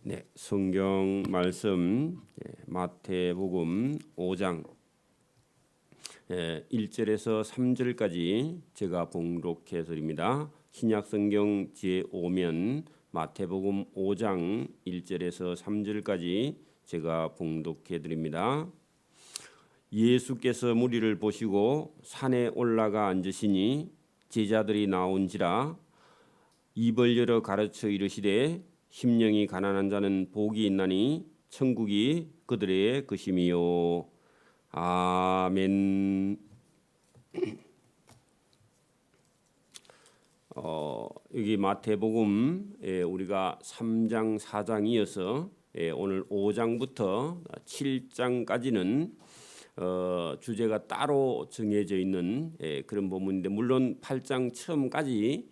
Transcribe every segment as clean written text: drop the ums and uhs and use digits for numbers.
네, 성경 말씀 마태복음 5장 1절에서 3절까지 제가 봉독해 드립니다. 신약 성경 제5면 마태복음 5장 1절에서 3절까지 제가 봉독해 드립니다. 예수께서 무리를 보시고 산에 올라가 앉으시니 제자들이 나온지라 입을 열어 가르쳐 이르시되 심령이 가난한 자는 복이 있나니 천국이 그들의 것임이요. 아멘. 여기 마태복음 우리가 3장 4장 이어서 오늘 5장부터 7장까지는 주제가 따로 정해져 있는 그런 부분인데, 물론 8장 처음까지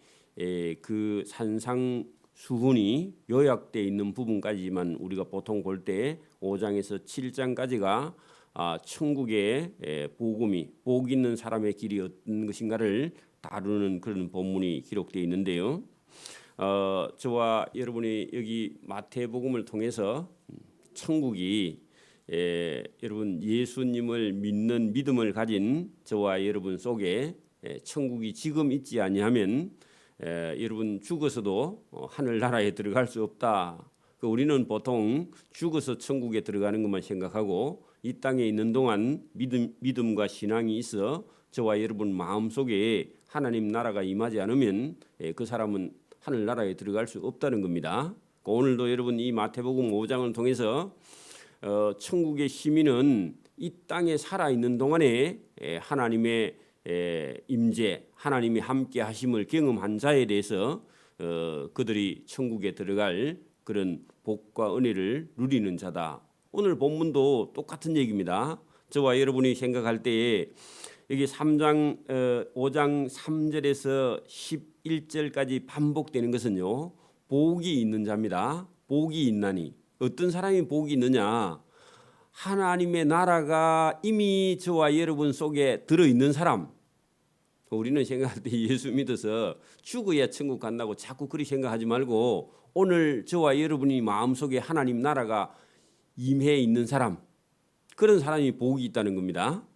그 산상수훈이 요약되어 있는 부분까지만 우리가 보통 볼 때 5장에서 7장까지가 천국의 복음이 복 있는 사람의 길이 어떤 것인가를 다루는 그런 본문이 기록되어 있는데요. 저와 여러분이 여기 마태복음을 통해서 천국이 여러분 예수님을 믿는 믿음을 가진 저와 여러분 속에 천국이 지금 있지 아니하면 여러분 죽어서도 하늘나라에 들어갈 수 없다. 우리는 보통 죽어서 천국에 들어가는 것만 생각하고 이 땅에 있는 동안 믿음과 신앙이 있어 저와 여러분 마음속에 하나님 나라가 임하지 않으면 그 사람은 하늘나라에 들어갈 수 없다는 겁니다. 오늘도 여러분 이 마태복음 5장을 통해서 천국의 시민은 이 땅에 살아있는 동안에 하나님의 임재, 하나님이 함께 하심을 경험한 자에 대해서 그들이 천국에 들어갈 그런 복과 은혜를 누리는 자다. 오늘 본문도 똑같은 얘기입니다. 저와 여러분이 생각할 때에 여기 5장 3절에서 11절까지 반복되는 것은요, 복이 있는 자입니다. 복이 있나니. 어떤 사람이 복이 있느냐? 하나님의 나라가 이미 저와 여러분 속에 들어있는 사람. 우리는 생각할 때 예수 믿어서 죽어야 천국 간다고 자꾸 그렇게 생각하지 말고, 오늘 저와 여러분이 마음속에 하나님 나라가 임해 있는 사람, 그런 사람이 복이 있다는 겁니다.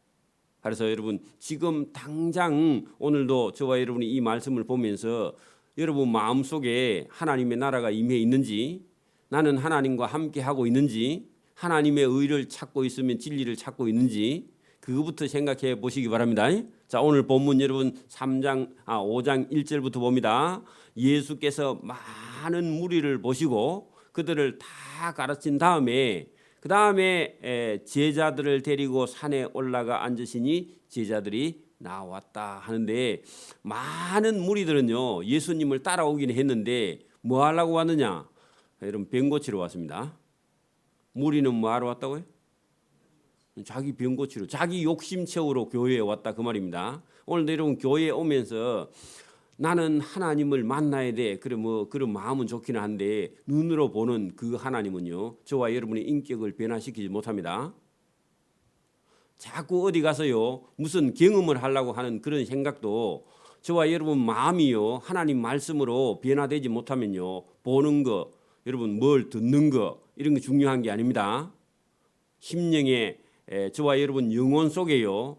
그래서 여러분 지금 당장 오늘도 저와 여러분이 이 말씀을 보면서 여러분 마음속에 하나님의 나라가 임해 있는지, 나는 하나님과 함께 하고 있는지, 하나님의 의를 찾고 있으면 진리를 찾고 있는지, 그거부터 생각해 보시기 바랍니다. 자, 오늘 본문 여러분 5장 1절부터 봅니다. 예수께서 많은 무리를 보시고 그들을 다 가르친 다음에 그 다음에 제자들을 데리고 산에 올라가 앉으시니 제자들이 나왔다 하는데, 많은 무리들은요 예수님을 따라오긴 했는데 뭐 하려고 왔느냐? 여러분 병 고치러 왔습니다. 무리는 뭐 하러 왔다고요? 자기 병 고치러, 자기 욕심 채우러 교회에 왔다 그 말입니다. 오늘도 여러분 교회에 오면서 나는 하나님을 만나야 돼, 그래 뭐 그런 마음은 좋기는 한데 눈으로 보는 그 하나님은요 저와 여러분의 인격을 변화시키지 못합니다. 자꾸 어디 가서요 무슨 경험을 하려고 하는 그런 생각도 저와 여러분 마음이요 하나님 말씀으로 변화되지 못하면요, 보는 거, 여러분 뭘 듣는 거 이런 게 중요한 게 아닙니다. 심령에 저와 여러분 영혼 속에요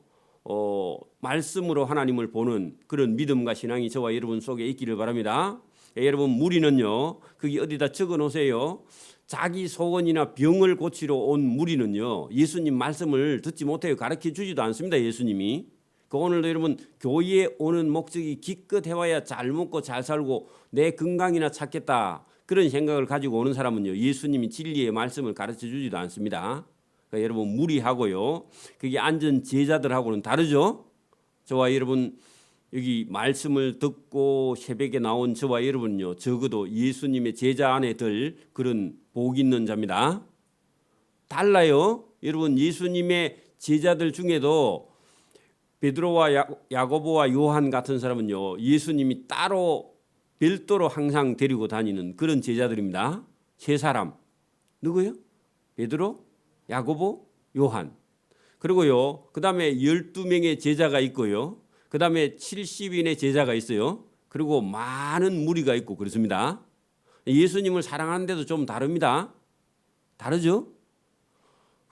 말씀으로 하나님을 보는 그런 믿음과 신앙이 저와 여러분 속에 있기를 바랍니다. 여러분 무리는요 거기 어디다 적어 놓으세요. 자기 소원이나 병을 고치러 온 무리는요 예수님 말씀을 듣지 못해요. 가르쳐 주지도 않습니다. 예수님이. 오늘도 여러분 교회에 오는 목적이 기껏 해와야 잘 먹고 잘 살고 내 건강이나 찾겠다, 그런 생각을 가지고 오는 사람은요 예수님이 진리의 말씀을 가르쳐 주지도 않습니다. 그러니까 여러분 무리하고요 그게 앉은 제자들하고는 다르죠. 저와 여러분 여기 말씀을 듣고 새벽에 나온 저와 여러분요 적어도 예수님의 제자 안에 들 그런 복 있는 자입니다. 달라요. 여러분 예수님의 제자들 중에도 베드로와 야고보와 요한 같은 사람은요 예수님이 따로 별도로 항상 데리고 다니는 그런 제자들입니다. 세 사람. 누구요? 베드로, 야고보, 요한. 그리고요 그 다음에 12명의 제자가 있고요, 그 다음에 70인의 제자가 있어요. 그리고 많은 무리가 있고 그렇습니다. 예수님을 사랑하는데도 좀 다릅니다. 다르죠?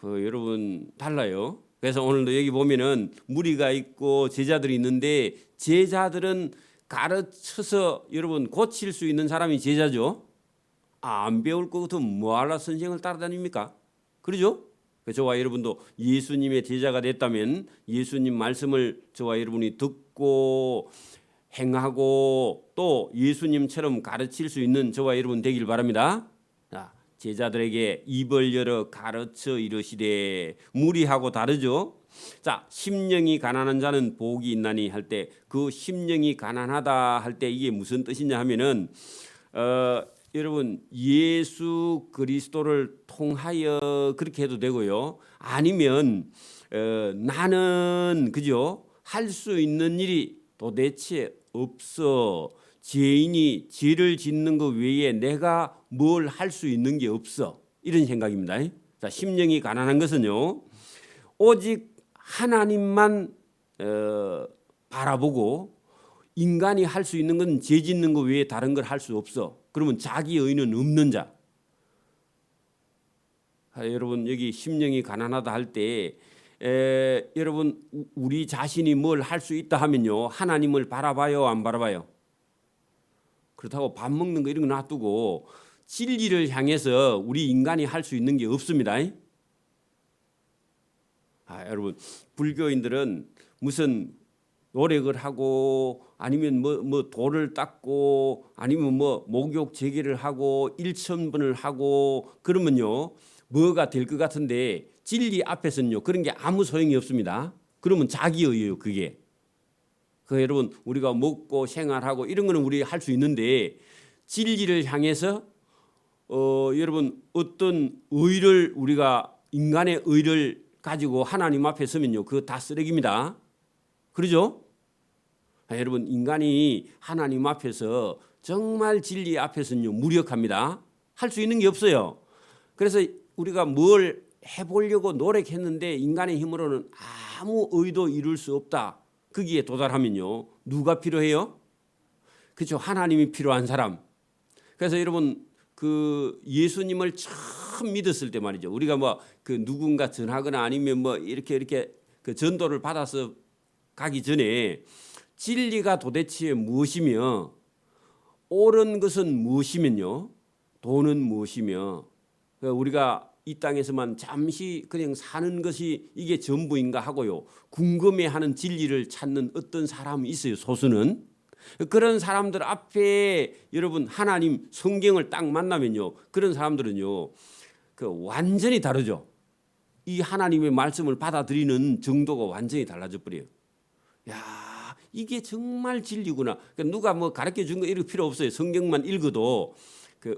여러분 달라요. 그래서 오늘도 여기 보면은 무리가 있고 제자들이 있는데 제자들은 가르쳐서 여러분 고칠 수 있는 사람이 제자죠. 안 배울 것 같으면 뭐하러 선생을 따라다닙니까? 그러죠? 저와 여러분도 예수님의 제자가 됐다면 예수님 말씀을 저와 여러분이 듣고 행하고 또 예수님처럼 가르칠 수 있는 저와 여러분 되길 바랍니다. 자, 제자들에게 입을 열어 가르쳐 이르시되. 무리하고 다르죠? 자, 심령이 가난한 자는 복이 있나니 할 때 그 심령이 가난하다 할 때 이게 무슨 뜻이냐 하면은 여러분 예수 그리스도를 통하여 그렇게 해도 되고요. 아니면 나는 그죠? 할 수 있는 일이 도대체 없어. 죄인이 죄를 짓는 것 외에 내가 뭘 할 수 있는 게 없어. 이런 생각입니다. 자, 심령이 가난한 것은요. 오직 하나님만 바라보고 인간이 할 수 있는 건 죄 짓는 것 외에 다른 걸 할 수 없어. 그러면 자기 의는 없는 자. 여러분 여기 심령이 가난하다 할 때 여러분 우리 자신이 뭘 할 수 있다 하면요. 하나님을 바라봐요, 안 바라봐요? 그렇다고 밥 먹는 거 이런 거 놔두고 진리를 향해서 우리 인간이 할 수 있는 게 없습니다. 여러분 불교인들은 무슨 노력을 하고 아니면 뭐 돌을 닦고 아니면 뭐 목욕 재개를 하고 일천번을 하고 그러면요 뭐가 될 것 같은데 진리 앞에서는요 그런 게 아무 소용이 없습니다. 그러면 자기의예요 그게. 여러분 우리가 먹고 생활하고 이런 거는 우리 할 수 있는데 진리를 향해서 여러분 어떤 의를 우리가 인간의 의를 가지고 하나님 앞에 서면요 그거 다 쓰레기입니다. 그러죠? 여러분 인간이 하나님 앞에서 정말 진리 앞에서는요 무력합니다. 할 수 있는 게 없어요. 그래서 우리가 뭘 해보려고 노력했는데 인간의 힘으로는 아무 의도 이룰 수 없다. 거기에 도달하면요 누가 필요해요? 그렇죠. 하나님이 필요한 사람. 그래서 여러분 그 예수님을 처음 믿었을 때 말이죠. 우리가 뭐 그 누군가 전하거나 아니면 뭐 이렇게 그 전도를 받아서 가기 전에 진리가 도대체 무엇이며 옳은 것은 무엇이면요 돈은 무엇이며 우리가 이 땅에서만 잠시 그냥 사는 것이 이게 전부인가 하고요 궁금해하는 진리를 찾는 어떤 사람이 있어요. 소수는 그런 사람들 앞에 여러분 하나님 성경을 딱 만나면요 그런 사람들은요 그 완전히 다르죠. 이 하나님의 말씀을 받아들이는 정도가 완전히 달라져 버려요. 야, 이게 정말 진리구나. 그러니까 누가 뭐 가르쳐 준 거 이럴 필요 없어요. 성경만 읽어도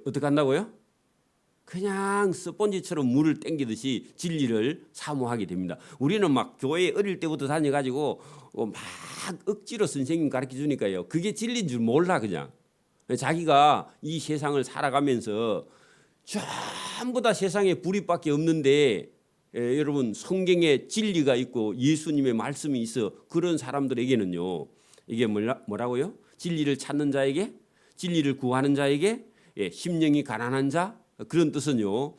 어떻게 한다고요? 그냥 스펀지처럼 물을 땡기듯이 진리를 사모하게 됩니다. 우리는 막 교회 어릴 때부터 다녀가지고 막 억지로 선생님 가르쳐 주니까요. 그게 진리인 줄 몰라 그냥. 자기가 이 세상을 살아가면서 전부 다 세상에 불이밖에 없는데 여러분 성경에 진리가 있고 예수님의 말씀이 있어. 그런 사람들에게는요. 이게 뭐라고요? 진리를 찾는 자에게, 진리를 구하는 자에게, 심령이 가난한 자, 그런 뜻은요.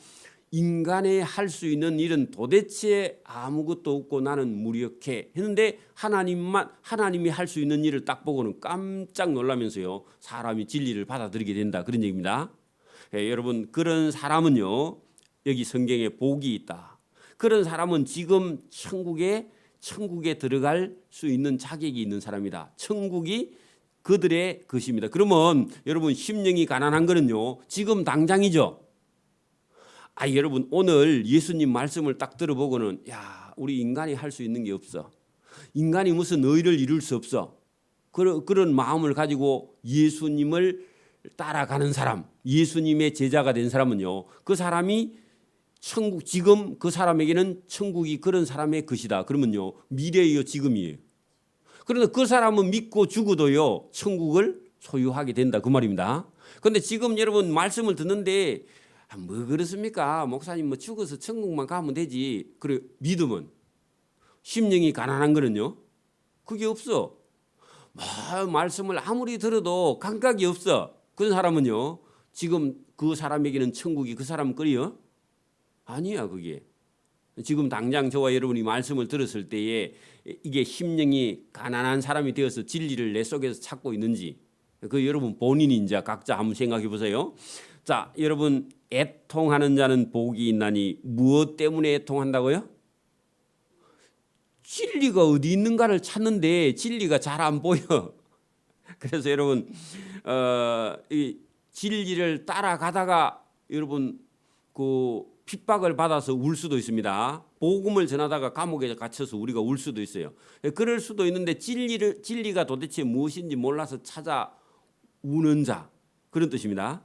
인간의 할 수 있는 일은 도대체 아무것도 없고 나는 무력해 했는데 하나님이 할 수 있는 일을 딱 보고는 깜짝 놀라면서요. 사람이 진리를 받아들이게 된다. 그런 얘기입니다. 여러분 그런 사람은요. 여기 성경에 복이 있다. 그런 사람은 지금 천국에 들어갈 수 있는 자격이 있는 사람이다. 천국이 그들의 것입니다. 그러면 여러분 심령이 가난한 거는요. 지금 당장이죠. 여러분 오늘 예수님 말씀을 딱 들어보고는 야 우리 인간이 할 수 있는 게 없어. 인간이 무슨 의를 이룰 수 없어. 그런 마음을 가지고 예수님을 따라가는 사람, 예수님의 제자가 된 사람은요. 그 사람이 천국 지금 그 사람에게는 천국이 그런 사람의 것이다. 그러면요 미래예요 지금이에요. 그런데 그 사람은 믿고 죽어도요 천국을 소유하게 된다 그 말입니다. 그런데 지금 여러분 말씀을 듣는데 뭐 그렇습니까? 목사님 뭐 죽어서 천국만 가면 되지. 그래 믿음은 심령이 가난한 거는요 그게 없어. 말씀을 아무리 들어도 감각이 없어. 그런 사람은요 지금 그 사람에게는 천국이 그 사람 거리요? 아니야 그게. 지금 당장 저와 여러분이 말씀을 들었을 때에 이게 심령이 가난한 사람이 되어서 진리를 내 속에서 찾고 있는지 그 여러분 본인이 이제 각자 한번 생각해 보세요. 자, 여러분 애통하는 자는 복이 있나니 무엇 때문에 애통한다고요? 진리가 어디 있는가를 찾는데 진리가 잘 안 보여. 그래서 여러분 이 진리를 따라가다가 여러분 그 핍박을 받아서 울 수도 있습니다. 복음을 전하다가 감옥에 갇혀서 우리가 울 수도 있어요. 그럴 수도 있는데 진리가 도대체 무엇인지 몰라서 찾아 우는 자 그런 뜻입니다.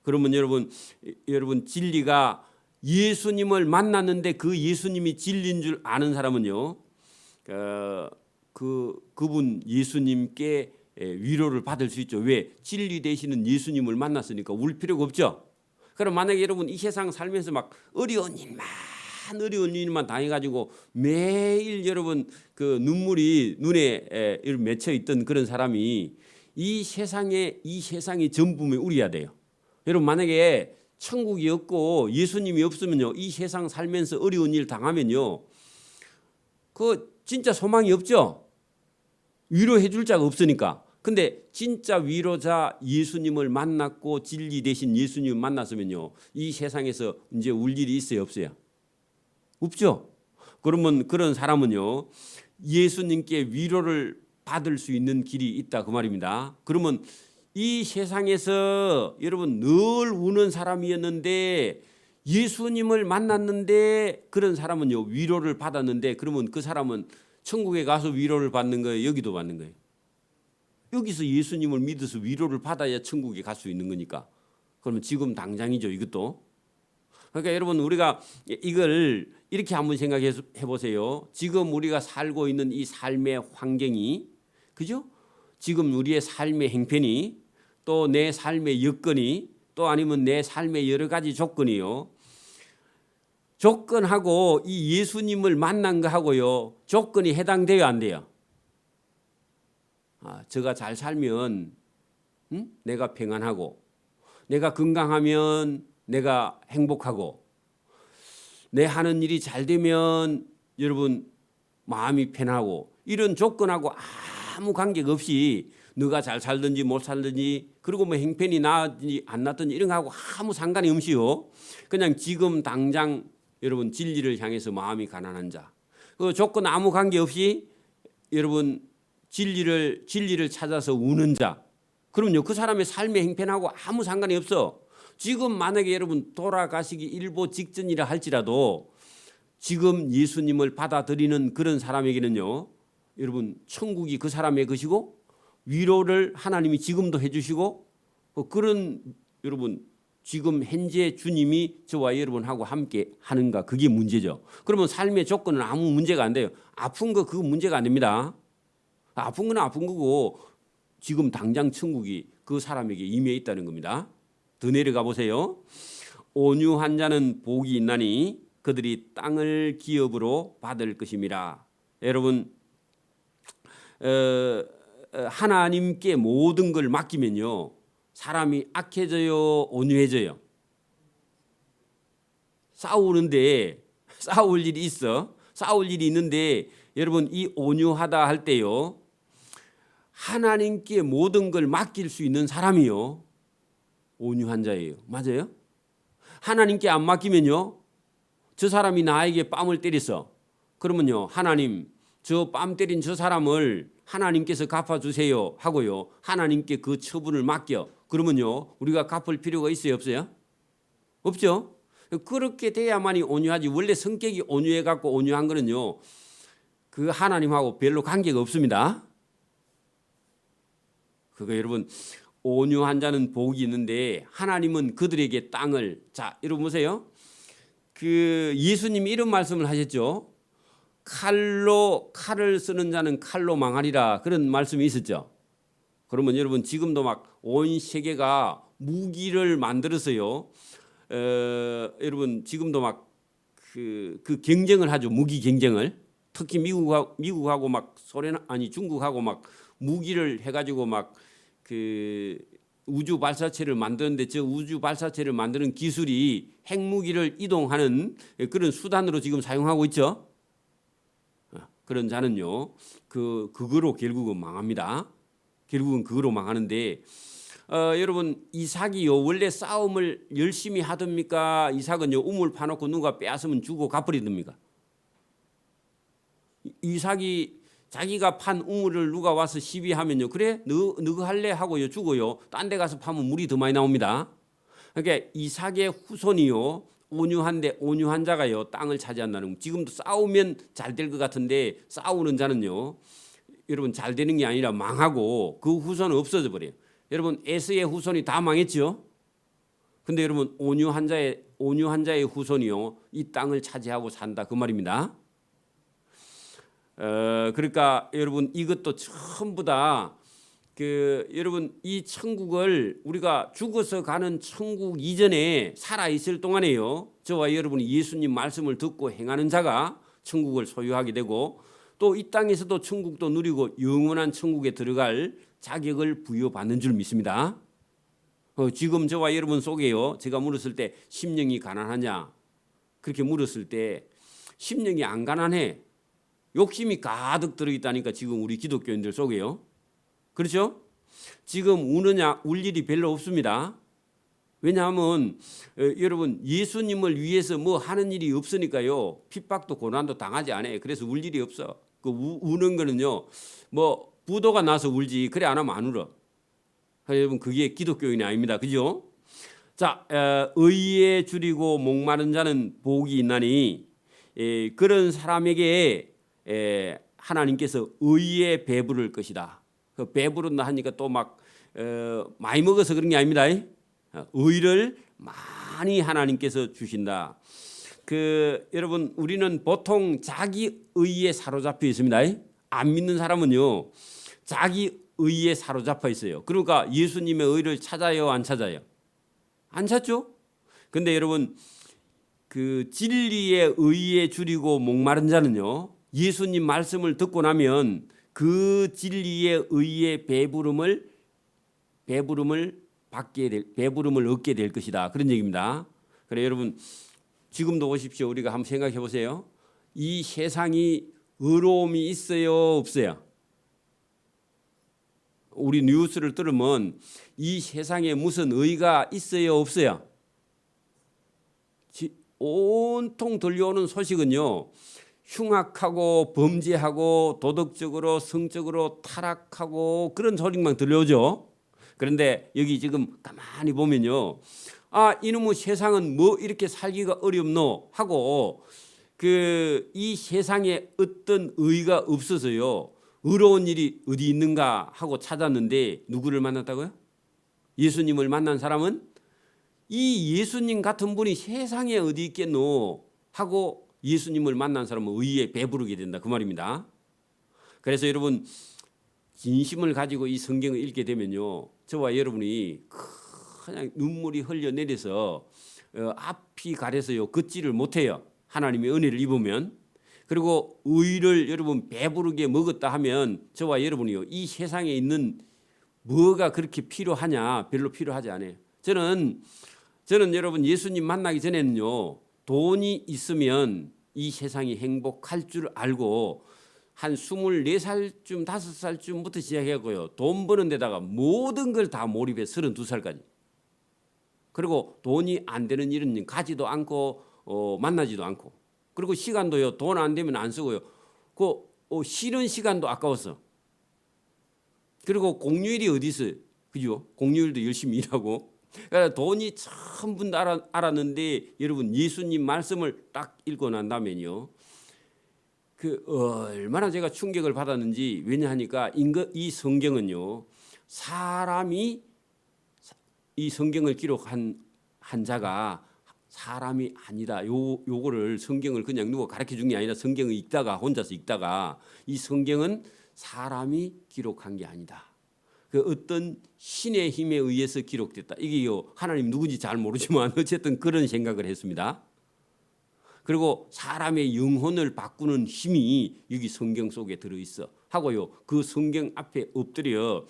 그러면 여러분 진리가 예수님을 만났는데 그 예수님이 진리인 줄 아는 사람은요. 그분 예수님께 위로를 받을 수 있죠. 왜? 진리 되시는 예수님을 만났으니까 울 필요가 없죠. 그럼 만약에 여러분 이 세상 살면서 막 어려운 일만 당해가지고 매일 여러분 그 눈물이 눈에 맺혀 있던 그런 사람이 이 세상이 전부면 울어야 돼요. 여러분 만약에 천국이 없고 예수님이 없으면요 이 세상 살면서 어려운 일 당하면요 그 진짜 소망이 없죠. 위로해 줄 자가 없으니까. 근데 진짜 위로자 예수님을 만났고 진리 되신 예수님을 만났으면요 이 세상에서 이제 울 일이 있어요 없어요? 없죠. 그러면 그런 사람은요 예수님께 위로를 받을 수 있는 길이 있다 그 말입니다. 그러면 이 세상에서 여러분 늘 우는 사람이었는데 예수님을 만났는데 그런 사람은요 위로를 받았는데 그러면 그 사람은 천국에 가서 위로를 받는 거예요? 여기도 받는 거예요? 여기서 예수님을 믿어서 위로를 받아야 천국에 갈 수 있는 거니까. 그러면 지금 당장이죠 이것도. 그러니까 여러분 우리가 이걸 이렇게 한번 생각해 보세요. 지금 우리가 살고 있는 이 삶의 환경이 그죠? 지금 우리의 삶의 형편이 또 내 삶의 여건이 또 아니면 내 삶의 여러 가지 조건이요. 조건하고 이 예수님을 만난 거하고요. 조건이 해당돼요 안 돼요? 저가 잘 살면 내가 평안하고 내가 건강하면 내가 행복하고 내 하는 일이 잘 되면 여러분 마음이 편하고 이런 조건하고 아무 관계가 없이 너가 잘 살든지 못 살든지 그리고 뭐 형편이 나든지 안 나든지 이런 거하고 아무 상관이 없이요. 그냥 지금 당장 여러분 진리를 향해서 마음이 가난한 자. 그 조건 아무 관계 없이 여러분 진리를 찾아서 우는 자. 그럼요 그 사람의 삶의 형편하고 아무 상관이 없어. 지금 만약에 여러분 돌아가시기 일보 직전이라 할지라도 지금 예수님을 받아들이는 그런 사람에게는요 여러분 천국이 그 사람의 것이고 위로를 하나님이 지금도 해주시고 그런 여러분 지금 현재 주님이 저와 여러분하고 함께 하는가 그게 문제죠. 그러면 삶의 조건은 아무 문제가 안 돼요. 아픈 거 그거 문제가 안 됩니다. 아픈 건 아픈 거고 지금 당장 천국이 그 사람에게 임해 있다는 겁니다. 더 내려가 보세요. 온유한 자는 복이 있나니 그들이 땅을 기업으로 받을 것임이라. 여러분 하나님께 모든 걸 맡기면요 사람이 악해져요 온유해져요? 싸우는데 싸울 일이 있어. 싸울 일이 있는데 여러분 이 온유하다 할 때요 하나님께 모든 걸 맡길 수 있는 사람이요 온유한 자예요. 맞아요? 하나님께 안 맡기면요 저 사람이 나에게 뺨을 때렸어. 그러면요 하나님 저 뺨 때린 저 사람을 하나님께서 갚아주세요 하고요 하나님께 그 처분을 맡겨. 그러면요 우리가 갚을 필요가 있어요 없어요? 없죠. 그렇게 돼야만이 온유하지. 원래 성격이 온유해 갖고 온유한 거는요 그 하나님하고 별로 관계가 없습니다. 그거 여러분 온유한 자는 복이 있는데 하나님은 그들에게 땅을. 자 여러분 보세요. 그 예수님이 이런 말씀을 하셨죠. 칼을 쓰는 자는 칼로 망하리라 그런 말씀이 있었죠. 그러면 여러분 지금도 막 온 세계가 무기를 만들어서요. 여러분 지금도 막 그 경쟁을 하죠. 무기 경쟁을. 특히 미국하고 막 중국하고 막 무기를 해가지고 막 그 우주 발사체를 만드는데 저 우주 발사체를 만드는 기술이 핵무기를 이동하는 그런 수단으로 지금 사용하고 있죠. 그런 자는요, 그거로 결국은 망합니다. 결국은 그거로 망하는데, 여러분 이삭이요 원래 싸움을 열심히 하듭니까? 이삭은요 우물 파놓고 누가 빼앗으면 주고 갚으리듭니까? 이삭이 자기가 판 우물을 누가 와서 시비하면요, 그래 너가 할래 하고요 주고요, 딴 데 가서 파면 물이 더 많이 나옵니다. 그러니까 이삭의 후손이요 온유한데 온유한 자가요 땅을 차지한다는, 지금도 싸우면 잘 될 것 같은데 싸우는 자는요 여러분 잘 되는 게 아니라 망하고 그 후손은 없어져 버려요. 여러분 에서의 후손이 다 망했죠. 근데 여러분 온유한 자의 후손이요 이 땅을 차지하고 산다 그 말입니다. 그러니까 여러분 이것도 전부 다 여러분 이 천국을 우리가 죽어서 가는 천국 이전에 살아 있을 동안에요 저와 여러분이 예수님 말씀을 듣고 행하는 자가 천국을 소유하게 되고, 또 이 땅에서도 천국도 누리고 영원한 천국에 들어갈 자격을 부여받는 줄 믿습니다. 지금 저와 여러분 속에요 제가 물었을 때 심령이 가난하냐 그렇게 물었을 때 심령이 안 가난해. 욕심이 가득 들어있다니까 지금 우리 기독교인들 속에요. 그렇죠? 지금 울 일이 별로 없습니다. 왜냐하면 여러분 예수님을 위해서 뭐 하는 일이 없으니까요 핍박도 고난도 당하지 않아요. 그래서 울 일이 없어. 우는 거는요 뭐 부도가 나서 울지 그래 안 하면 안 울어. 여러분 그게 기독교인이 아닙니다. 그죠? 자, 의에 줄이고 목마른 자는 복이 있나니, 그런 사람에게 하나님께서 의에 배부를 것이다. 그 배부른다 하니까 또 막 많이 먹어서 그런 게 아닙니다. 의를 많이 하나님께서 주신다. 여러분 우리는 보통 자기 의에 사로잡혀 있습니다. 안 믿는 사람은요 자기 의에 사로잡혀 있어요. 그러니까 예수님의 의를 찾아요 안 찾아요? 안 찾죠? 근데 여러분 진리의 의에 줄이고 목마른 자는요 예수님 말씀을 듣고 나면 그 진리의 의의 배부름을 얻게 될 것이다. 그런 얘기입니다. 그래 여러분 지금도 오십시오. 우리가 한번 생각해 보세요. 이 세상이 의로움이 있어요 없어요? 우리 뉴스를 들으면 이 세상에 무슨 의가 있어요 없어요? 온통 들려오는 소식은요 흉악하고 범죄하고 도덕적으로 성적으로 타락하고 그런 소리만 들려오죠. 그런데 여기 지금 가만히 보면요 이놈의 세상은 뭐 이렇게 살기가 어렵노 하고 이 세상에 어떤 의가 없어서요 의로운 일이 어디 있는가 하고 찾았는데 누구를 만났다고요? 예수님을 만난 사람은 이 예수님 같은 분이 세상에 어디 있겠노 하고 예수님을 만난 사람은 의에 배부르게 된다 그 말입니다. 그래서 여러분 진심을 가지고 이 성경을 읽게 되면요 저와 여러분이 그냥 눈물이 흘려내려서 앞이 가려서요 걷지를 못해요. 하나님의 은혜를 입으면. 그리고 의를 여러분 배부르게 먹었다 하면 저와 여러분이요 이 세상에 있는 뭐가 그렇게 필요하냐? 별로 필요하지 않아요. 저는 여러분 예수님 만나기 전에는요 돈이 있으면 이 세상이 행복할 줄 알고 한 24살쯤 5살쯤부터 시작했고요 돈 버는 데다가 모든 걸 다 몰입해 32살까지. 그리고 돈이 안 되는 일은 가지도 않고 만나지도 않고, 그리고 시간도요 돈 안 되면 안 쓰고요 쉬는 시간도 아까웠어. 그리고 공휴일이 어디 있어요? 그죠? 공휴일도 열심히 일하고. 그러니까 돈이 전부 알았는데 여러분 예수님 말씀을 딱 읽고 난 다음에요 얼마나 제가 충격을 받았는지. 왜냐하니까 이 성경은요 사람이 이 성경을 기록한 자가 사람이 아니다. 요거를 성경을 그냥 누가 가르쳐 준 게 아니라 성경을 읽다가 혼자서 읽다가 이 성경은 사람이 기록한 게 아니다. 어떤 신의 힘에 의해서 기록됐다. 이게요 하나님 누군지 잘 모르지만 어쨌든 그런 생각을 했습니다. 그리고 사람의 영혼을 바꾸는 힘이 여기 성경 속에 들어있어 하고요 그 성경 앞에 엎드려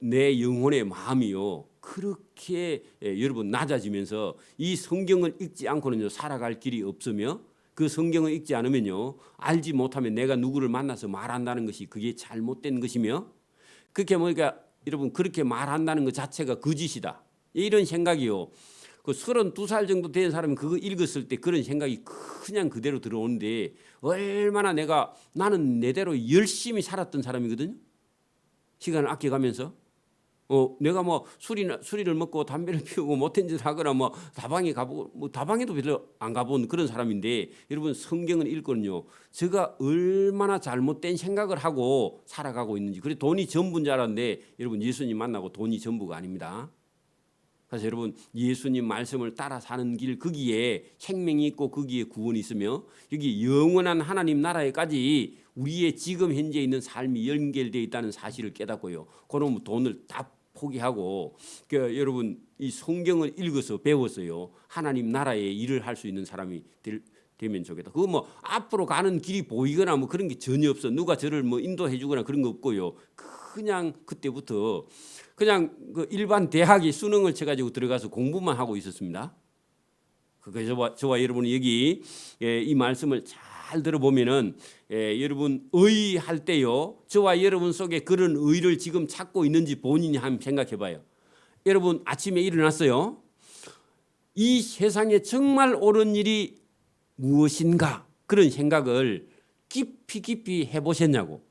내 영혼의 마음이요 그렇게 여러분 낮아지면서 이 성경을 읽지 않고는요 살아갈 길이 없으며 그 성경을 읽지 않으면요 알지 못하면 내가 누구를 만나서 말한다는 것이 그게 잘못된 것이며 그렇게 뭐니까 여러분 그렇게 말한다는 것 자체가 거짓이다 이런 생각이요. 그 32살 정도 된 사람이 그거 읽었을 때 그런 생각이 그냥 그대로 들어오는데 얼마나 나는 내대로 열심히 살았던 사람이거든요. 시간을 아껴가면서 내가 뭐 술을 먹고 담배를 피우고 못한 짓을 하거나 뭐 다방에 가보고 뭐 다방에도 별로 안 가본 그런 사람인데 여러분 성경을 읽거든요. 제가 얼마나 잘못된 생각을 하고 살아가고 있는지. 그래 돈이 전부인 줄 알았는데 여러분 예수님 만나고 돈이 전부가 아닙니다. 그래서 여러분 예수님 말씀을 따라 사는 길 거기에 생명이 있고 거기에 구원이 있으며 여기 영원한 하나님 나라에까지 우리의 지금 현재 있는 삶이 연결되어 있다는 사실을 깨닫고요. 그럼 돈을 다 포기하고 여러분 이 성경을 읽어서 배웠어요. 하나님 나라의 일을 할 수 있는 사람이 되면 좋겠다. 그거 뭐 앞으로 가는 길이 보이거나 뭐 그런 게 전혀 없어. 누가 저를 뭐 인도해 주거나 그런 거 없고요. 그냥 그때부터 그냥 그 일반 대학에 수능을 쳐가지고 들어가서 공부만 하고 있었습니다. 그래서 저와 여러분이 여기 이 말씀을 잘 들어보면은 여러분 의할 때요. 저와 여러분 속에 그런 의를 지금 찾고 있는지 본인이 한번 생각해봐요. 여러분 아침에 일어났어요. 이 세상에 정말 옳은 일이 무엇인가 그런 생각을 깊이 해보셨냐고.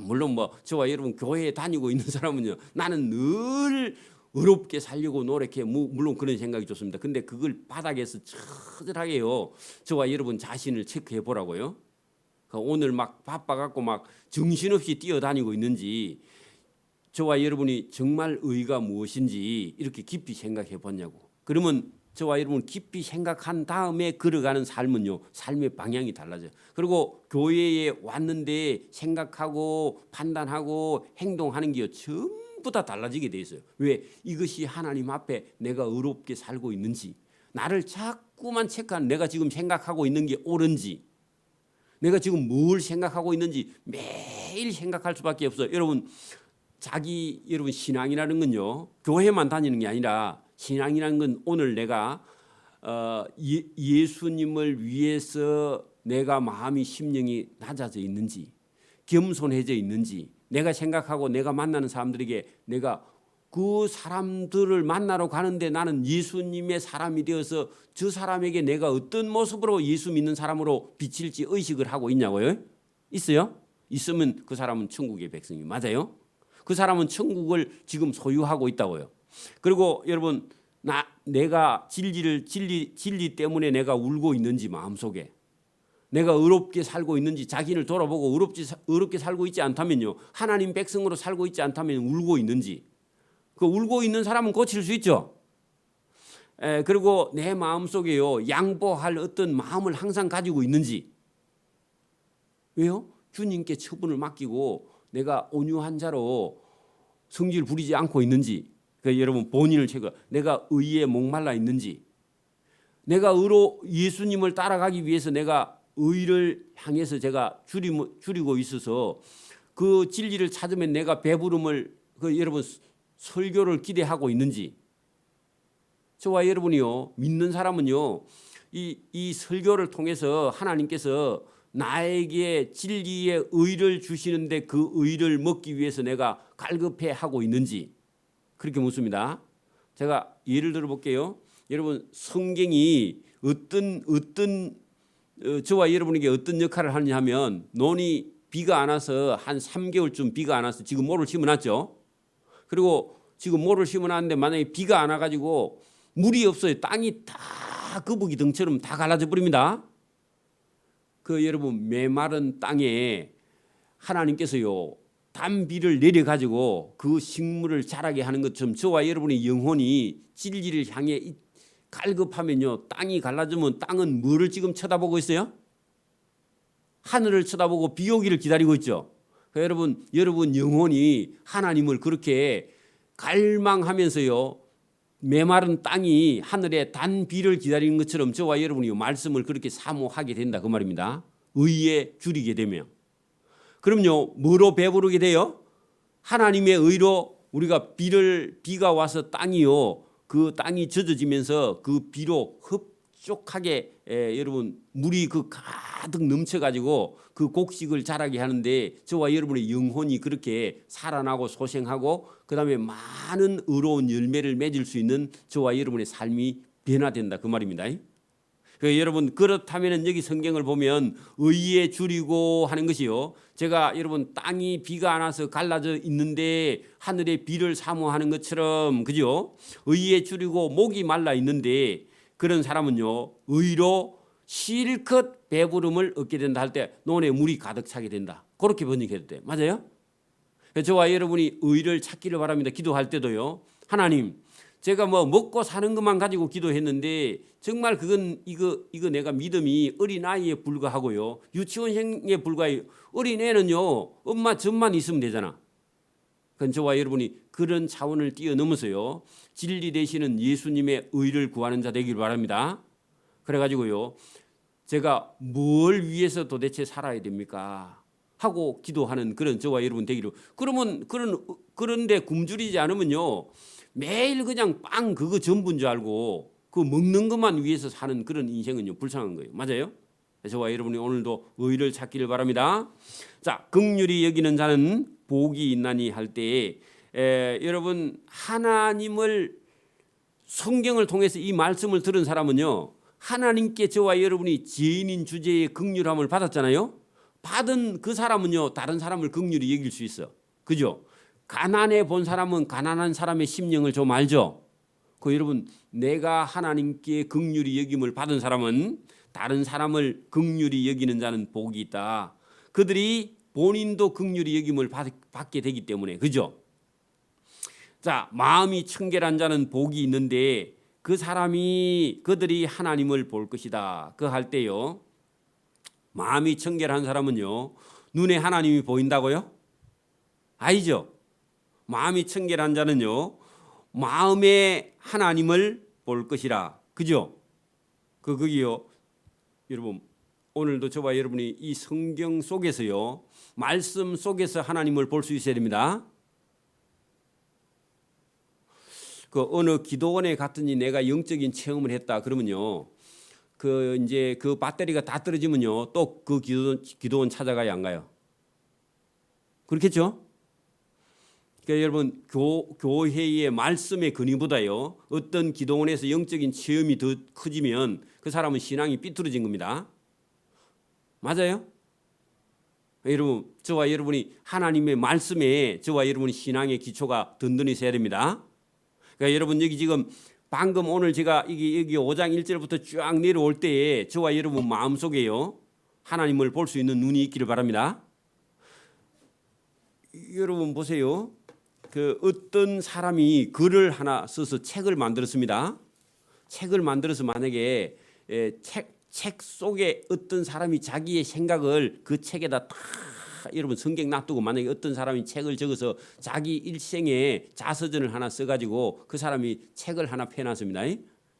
물론 뭐 저와 여러분 교회에 다니고 있는 사람은요 나는 늘 의롭게 살려고 노력해 물론 그런 생각이 좋습니다. 근데 그걸 바닥에서 처절하게요 저와 여러분 자신을 체크해 보라고요. 오늘 막 바빠갖고 막 정신없이 뛰어다니고 있는지 저와 여러분이 정말 의가 무엇인지 이렇게 깊이 생각해 봤냐고. 그러면 저와 여러분 깊이 생각한 다음에 걸어가는 삶은요 삶의 방향이 달라져요. 그리고 교회에 왔는데 생각하고 판단하고 행동하는 게요 전부 다 달라지게 돼 있어요. 왜? 이것이 하나님 앞에 내가 의롭게 살고 있는지 나를 자꾸만 체크하는 내가 지금 생각하고 있는 게 옳은지 내가 지금 뭘 생각하고 있는지 매일 생각할 수밖에 없어요. 여러분 여러분 신앙이라는 건요 교회만 다니는 게 아니라 신앙이라는 건 오늘 내가 예수님을 위해서 내가 마음이 심령이 낮아져 있는지 겸손해져 있는지 내가 생각하고 내가 만나는 사람들에게 내가 그 사람들을 만나러 가는데 나는 예수님의 사람이 되어서 저 사람에게 내가 어떤 모습으로 예수 믿는 사람으로 비칠지 의식을 하고 있냐고요? 있어요? 있으면 그 사람은 천국의 백성이 맞아요. 그 사람은 천국을 지금 소유하고 있다고요. 그리고 여러분 내가 진리 때문에 내가 울고 있는지 마음속에 내가 의롭게 살고 있는지 자기를 돌아보고 의롭게 살고 있지 않다면요 하나님 백성으로 살고 있지 않다면 울고 있는지 그 울고 있는 사람은 고칠 수 있죠. 그리고 내 마음속에요 양보할 어떤 마음을 항상 가지고 있는지 왜요? 주님께 처분을 맡기고 내가 온유한 자로 성질을 부리지 않고 있는지 그러니까 여러분 본인을 체크 내가 의에 목말라 있는지 내가 예수님을 따라가기 위해서 내가 의를 향해서 제가 줄이고 있어서 그 진리를 찾으면 내가 배부름을 여러분 설교를 기대하고 있는지 저와 여러분이요 믿는 사람은요 이 설교를 통해서 하나님께서 나에게 진리의 의를 주시는데 그 의를 먹기 위해서 내가 갈급해하고 있는지 그렇게 묻습니다. 제가 예를 들어 볼게요. 여러분 성경이 어떤 저와 여러분에게 어떤 역할을 하느냐 하면 비가 안 와서 한 3개월쯤 비가 안 와서 지금 모를 심어놨죠. 그리고 지금 모를 심어놨는데 만약에 비가 안 와가지고 물이 없어요. 땅이 다 거북이 등처럼 다 갈라져 버립니다. 여러분 메마른 땅에 하나님께서요 단비를 내려가지고 그 식물을 자라게 하는 것처럼 저와 여러분의 영혼이 진리를 향해 갈급하면요 땅이 갈라지면 땅은 뭐를 지금 쳐다보고 있어요? 하늘을 쳐다보고 비 오기를 기다리고 있죠. 여러분 영혼이 하나님을 그렇게 갈망하면서요 메마른 땅이 하늘에 단비를 기다리는 것처럼 저와 여러분이 말씀을 그렇게 사모하게 된다 그 말입니다. 의에 줄이게 되면 그럼요 뭐로 배부르게 돼요? 하나님의 의로 우리가 비가 와서 땅이요, 그 땅이 젖어지면서 그 비로 흡족하게 여러분 물이 그 가득 넘쳐가지고 그 곡식을 자라게 하는데 저와 여러분의 영혼이 그렇게 살아나고 소생하고 그다음에 많은 의로운 열매를 맺을 수 있는 저와 여러분의 삶이 변화된다 그 말입니다. 여러분 그렇다면 여기 성경을 보면 의에 줄이고 하는 것이요. 제가 여러분 땅이 비가 안 와서 갈라져 있는데 하늘의 비를 사모하는 것처럼 그죠? 의에 줄이고 목이 말라 있는데 그런 사람은요 의로 실컷 배부름을 얻게 된다 할 때 논에 물이 가득 차게 된다. 그렇게 번역해도 돼. 맞아요? 저와 여러분이 의를 찾기를 바랍니다. 기도할 때도요. 하나님 제가 뭐 먹고 사는 것만 가지고 기도했는데 정말 그건 이거 내가 믿음이 어린아이에 불과하고요. 유치원생에 불과해요. 어린애는요. 엄마 젖만 있으면 되잖아. 그건 저와 여러분이 그런 차원을 뛰어넘어서요. 진리 되시는 예수님의 의를 구하는 자 되길 바랍니다. 그래가지고요. 제가 뭘 위해서 도대체 살아야 됩니까? 하고 기도하는 그런 저와 여러분 되기를. 그러면 그런데 굶주리지 않으면요. 매일 그냥 빵 그거 전부인 줄 알고 그 먹는 것만 위해서 사는 그런 인생은요 불쌍한 거예요. 맞아요? 저와 여러분이 오늘도 의를 찾기를 바랍니다. 자, 긍휼히 여기는 자는 복이 있나니 할 때에 여러분 하나님을 성경을 통해서 이 말씀을 들은 사람은요 하나님께 저와 여러분이 죄인인 주제에 긍휼함을 받았잖아요. 받은 그 사람은요 다른 사람을 긍휼히 여길 수 있어. 그죠? 가난해 본 사람은 가난한 사람의 심령을 좀 알죠. 그 여러분 내가 하나님께 긍휼히 여김을 받은 사람은 다른 사람을 긍휼히 여기는 자는 복이 있다. 그들이 본인도 긍휼히 여김을 받게 되기 때문에 그죠. 자, 마음이 청결한 자는 복이 있는데 그들이 하나님을 볼 것이다. 그 할 때요. 마음이 청결한 사람은요. 눈에 하나님이 보인다고요? 아니죠. 마음이 청결한 자는요. 마음에 하나님을 볼 것이라. 그죠? 거기요. 여러분 오늘도 저와 여러분이 이 성경 속에서요. 말씀 속에서 하나님을 볼 수 있어야 됩니다. 그 어느 기도원에 갔더니 내가 영적인 체험을 했다 그러면요. 이제 그 배터리가 다 떨어지면요. 또 그 기도원 찾아가야 안 가요. 그렇겠죠? 그러니까 여러분 교회의 말씀의 근위보다요. 어떤 기도원에서 영적인 체험이 더 커지면 그 사람은 신앙이 삐뚤어진 겁니다. 맞아요? 여러분 저와 여러분이 하나님의 말씀에 저와 여러분이 신앙의 기초가 든든히 서야 됩니다. 그러니까 여러분 여기 지금 방금 오늘 제가 여기 5장 1절부터 쫙 내려올 때에 저와 여러분 마음속에요. 하나님을 볼 수 있는 눈이 있기를 바랍니다. 여러분 보세요. 그 어떤 사람이 글을 하나 써서 책을 만들었습니다. 책을 만들어서 만약에 책 속에 어떤 사람이 자기의 생각을 그 책에다 다 여러분 성경 놔두고 만약에 어떤 사람이 책을 적어서 자기 일생에 자서전을 하나 써가지고 그 사람이 책을 하나 펴놨습니다.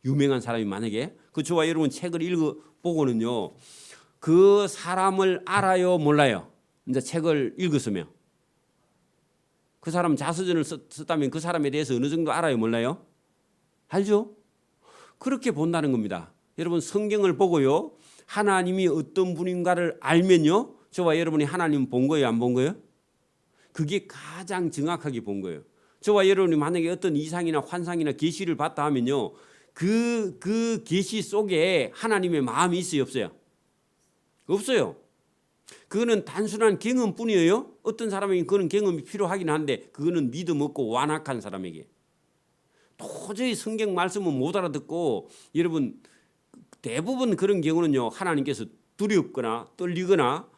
유명한 사람이 만약에 그 저와 여러분 책을 읽어보고는요. 그 사람을 알아요 몰라요? 이제 책을 읽었으면 그 사람 자서전을 썼다면 그 사람에 대해서 어느 정도 알아요 몰라요? 알죠? 그렇게 본다는 겁니다. 여러분 성경을 보고요. 하나님이 어떤 분인가를 알면요. 저와 여러분이 하나님 본 거예요 안 본 거예요? 그게 가장 정확하게 본 거예요. 저와 여러분이 만약에 어떤 이상이나 환상이나 계시를 봤다 하면요. 그 계시 속에 하나님의 마음이 있어요 없어요? 없어요. 그거는 단순한 경험뿐이에요. 어떤 사람에게 그런 경험이 필요하긴 한데 그거는 믿음 없고 완악한 사람에게. 도저히 성경 말씀은 못 알아듣고 여러분 대부분 그런 경우는요. 하나님께서 두렵거나 떨리거나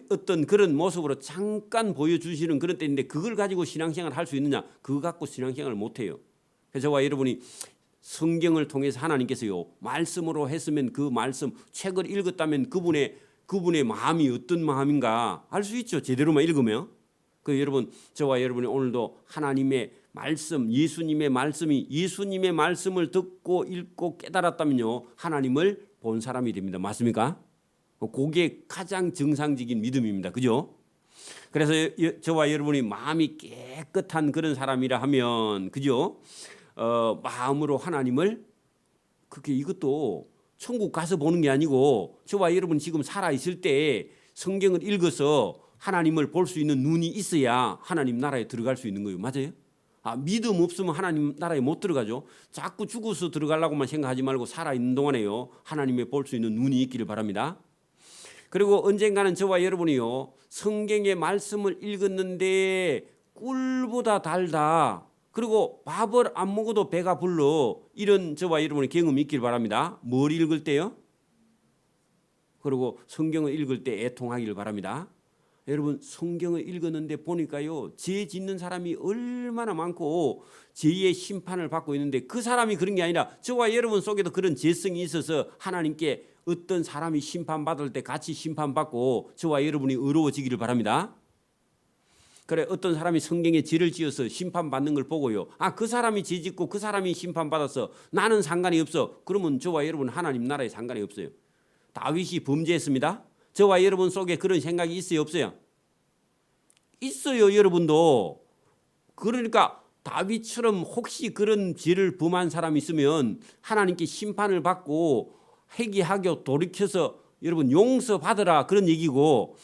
어떤 그런 모습으로 잠깐 보여주시는 그런 때인데 그걸 가지고 신앙생활을 할 수 있느냐? 그거 갖고 신앙생활을 못해요. 그래서 저와 여러분이 성경을 통해서 하나님께서요. 말씀으로 했으면 그 말씀 책을 읽었다면 그분의 마음이 어떤 마음인가 알 수 있죠. 제대로만 읽으면. 그 여러분 저와 여러분이 오늘도 하나님의 말씀 예수님의 말씀을 듣고 읽고 깨달았다면요. 하나님을 본 사람이 됩니다. 맞습니까? 그게 가장 정상적인 믿음입니다. 그죠? 그래서 저와 여러분이 마음이 깨끗한 그런 사람이라 하면 그죠? 마음으로 하나님을 그게 이것도 천국 가서 보는 게 아니고 저와 여러분 지금 살아 있을 때 성경을 읽어서 하나님을 볼 수 있는 눈이 있어야 하나님 나라에 들어갈 수 있는 거예요. 맞아요? 믿음 없으면 하나님 나라에 못 들어가죠. 자꾸 죽어서 들어가려고만 생각하지 말고 살아 있는 동안에요. 하나님의 볼 수 있는 눈이 있기를 바랍니다. 그리고 언젠가는 저와 여러분이요. 성경의 말씀을 읽었는데 꿀보다 달다. 그리고 밥을 안 먹어도 배가 불러. 이런 저와 여러분의 경험이 있길 바랍니다. 뭘 읽을 때요? 그리고 성경을 읽을 때 애통하기를 바랍니다. 여러분 성경을 읽었는데 보니까요. 죄 짓는 사람이 얼마나 많고 죄의 심판을 받고 있는데 그 사람이 그런 게 아니라 저와 여러분 속에도 그런 죄성이 있어서 하나님께 어떤 사람이 심판받을 때 같이 심판받고 저와 여러분이 의로워지기를 바랍니다. 그래 어떤 사람이 성경에 죄를 지어서 심판받는 걸 보고요. 그 사람이 죄 짓고 그 사람이 심판받아서 나는 상관이 없어. 그러면 저와 여러분 하나님 나라에 상관이 없어요. 다윗이 범죄했습니다. 저와 여러분 속에 그런 생각이 있어요 없어요? 있어요 여러분도. 그러니까 다윗처럼 혹시 그런 죄를 범한 사람이 있으면 하나님께 심판을 받고 회개하고 돌이켜서 여러분 용서받으라 그런 얘기고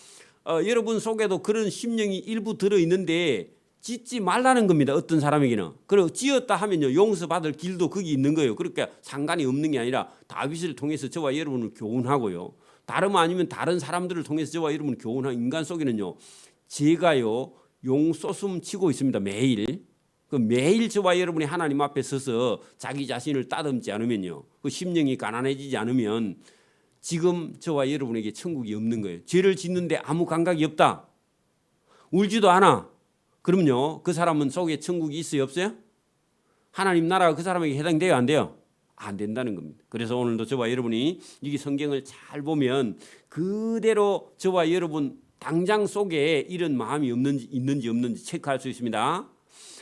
여러분 속에도 그런 심령이 일부 들어있는데 짓지 말라는 겁니다. 어떤 사람에게는. 그리고 지었다 하면요 용서받을 길도 거기 있는 거예요. 그러니까 상관이 없는 게 아니라 다윗을 통해서 저와 여러분을 교훈하고요. 다름 아니면 다른 사람들을 통해서 저와 여러분을 교훈한 인간 속에는요. 죄가요 용쏘숨 치고 있습니다. 매일. 매일 저와 여러분이 하나님 앞에 서서 자기 자신을 따듬지 않으면요. 그 심령이 가난해지지 않으면 지금 저와 여러분에게 천국이 없는 거예요. 죄를 짓는데 아무 감각이 없다. 울지도 않아. 그럼요. 그 사람은 속에 천국이 있어요 없어요? 하나님 나라가 그 사람에게 해당돼요 안 돼요? 안 된다는 겁니다. 그래서 오늘도 저와 여러분이 이 성경을 잘 보면 그대로 저와 여러분 당장 속에 이런 마음이 있는지 없는지 체크할 수 있습니다.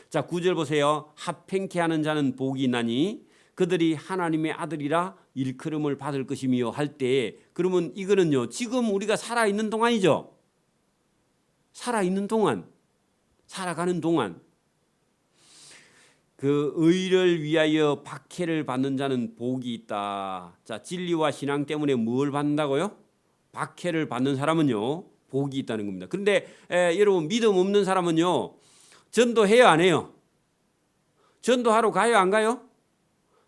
자 9절 보세요. 합행케 하는 자는 복이 있나니 그들이 하나님의 아들이라 일컬음을 받을 것이며 할 때 그러면 이거는요 지금 우리가 살아있는 동안이죠. 살아있는 동안 살아가는 동안 그 의를 위하여 박해를 받는 자는 복이 있다. 자 진리와 신앙 때문에 뭘 받는다고요? 박해를 받는 사람은요 복이 있다는 겁니다. 그런데 여러분 믿음 없는 사람은요 전도해요 안 해요? 전도하러 가요 안 가요?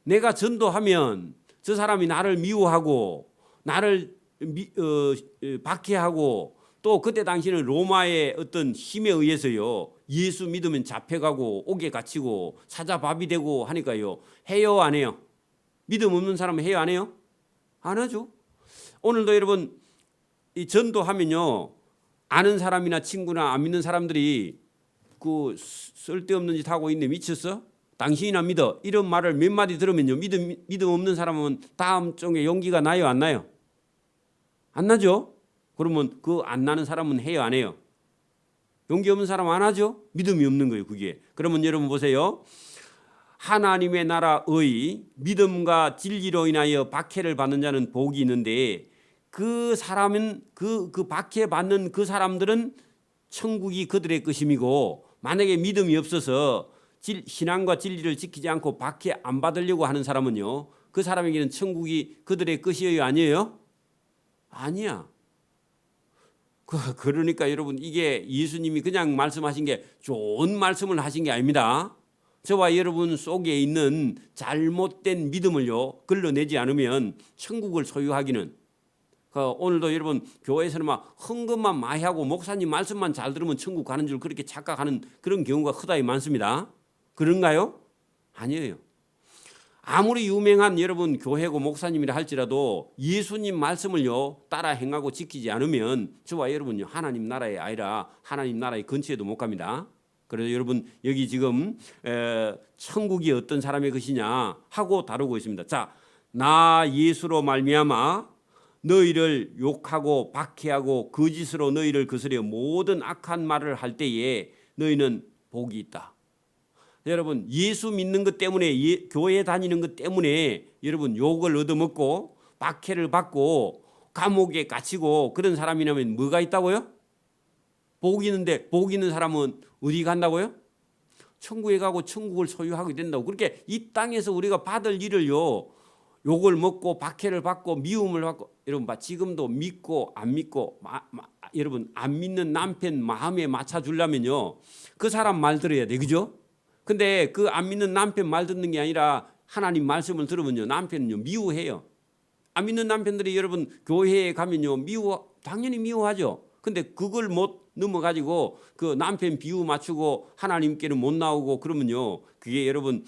내가 전도하면 저 사람이 나를 미워하고 나를 박해하고 또 그때 당시는 로마의 어떤 힘에 의해서요 예수 믿으면 잡혀가고 옥에 갇히고 사자밥이 되고 하니까요 해요 안 해요? 믿음 없는 사람은 해요 안 해요? 안 하죠. 오늘도 여러분 이 전도하면요 아는 사람이나 친구나 안 믿는 사람들이 그 쓸데없는 짓 하고 있네 미쳤어? 당신이나 믿어 이런 말을 몇 마디 들으면요 믿음 없는 사람은 다음 쪽에 용기가 나요 안 나요? 안 나죠? 그러면 그 안 나는 사람은 해요 안 해요? 용기 없는 사람 안 하죠? 믿음이 없는 거예요 그게. 그러면 여러분 보세요. 하나님의 나라의 믿음과 진리로 인하여 박해를 받는 자는 복이 있는데 그 사람은 그 박해 받는 그 사람들은 천국이 그들의 것임이고 만약에 믿음이 없어서 신앙과 진리를 지키지 않고 박해 안 받으려고 하는 사람은요 그 사람에게는 천국이 그들의 것이에요 아니에요? 아니야. 그러니까 여러분 이게 예수님이 그냥 말씀하신 게 좋은 말씀을 하신 게 아닙니다. 저와 여러분 속에 있는 잘못된 믿음을요 걸러내지 않으면 천국을 소유하기는 오늘도 여러분 교회에서는 막 헌금만 많이 하고 목사님 말씀만 잘 들으면 천국 가는 줄 그렇게 착각하는 그런 경우가 허다히 많습니다. 그런가요? 아니에요. 아무리 유명한 여러분 교회고 목사님이라 할지라도 예수님 말씀을요 따라 행하고 지키지 않으면 저와 여러분요 하나님 나라에 아니라 하나님 나라의 근처에도 못 갑니다. 그래서 여러분 여기 지금 천국이 어떤 사람의 것이냐 하고 다루고 있습니다. 자, 나 예수로 말미암아 너희를 욕하고 박해하고 거짓으로 너희를 거스려 모든 악한 말을 할 때에 너희는 복이 있다. 여러분 예수 믿는 것 때문에 교회 다니는 것 때문에 여러분 욕을 얻어먹고 박해를 받고 감옥에 갇히고 그런 사람이라면 뭐가 있다고요? 복 있는데 복 있는 사람은 어디 간다고요? 천국에 가고 천국을 소유하게 된다고. 그렇게 이 땅에서 우리가 받을 일을요, 욕을 먹고 박해를 받고 미움을 받고, 여러분 봐, 지금도 믿고 안 믿고 여러분 안 믿는 남편 마음에 맞춰 주려면요 그 사람 말 들어야 돼, 그죠? 근데 그 안 믿는 남편 말 듣는 게 아니라 하나님 말씀을 들으면요 남편은요 미워해요. 안 믿는 남편들이 여러분 교회에 가면요 당연히 미워하죠. 근데 그걸 못 넘어가지고 그 남편 비유 맞추고 하나님께는 못 나오고 그러면요 그게 여러분